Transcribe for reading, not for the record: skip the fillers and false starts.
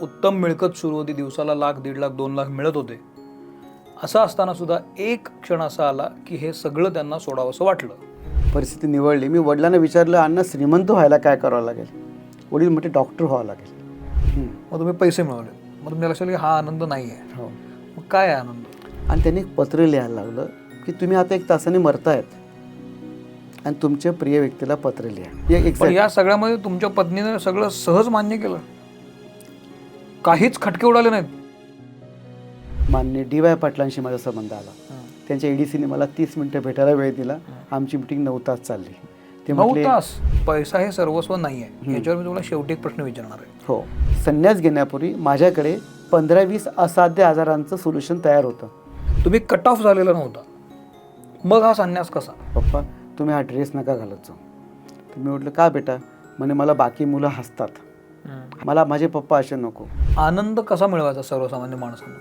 उत्तम मिळकत सुरू होती, दिवसाला लाख, 1.5 लाख, 2 लाख मिळत होते. असं असताना सुद्धा एक क्षण असा आला की हे सगळं त्यांना सोडावंसं वाटलं. परिस्थिती निवडली. मी वडिलांना विचारलं, अण्णा श्रीमंत व्हायला काय करावं लागेल? वडील म्हटले डॉक्टर व्हावं लागेल. मग तुम्ही पैसे मिळवले, मग तुमच्या लक्षात आलं की हा आनंद नाही आहे. हो. मग काय आहे आनंद? आणि त्यांनी एक पत्र लिहायला लागलं की तुम्ही आता 1 तासाने मरतायत आणि तुमच्या प्रिय व्यक्तीला पत्र लिहा. पण या सगळ्यामध्ये तुमच्या पत्नीने सगळं सहज मान्य केलं, काहीच खटके उडाले नाहीत. माननीय DY पाटलांशी माझा संबंध आला. त्यांच्या EDCने मला 30 मिनिटं भेटायला वेळ दिला. आमची मीटिंग 9 तास चालली. ते 9 म्हटले, तास. पैसा हे सर्वस्व नाही आहे. याच्यावर मी तुम्हाला शेवटी एक प्रश्न विचारणार आहे. हो, संन्यास घेण्यापूर्वी माझ्याकडे 15-20 असाध्य आजारांचं सोल्युशन तयार होतं. तुम्ही कट ऑफ झालेला नव्हता, मग हा संन्यास कसा? पप्पा, तुम्ही हा ड्रेस नका घालत जाऊ. तर मी म्हटलं का बेटा? म्हणे मला बाकी मुलं हसतात, मला माझे पप्पा असे नको. आनंद कसा मिळवायचा सर्वसामान्य माणसांना?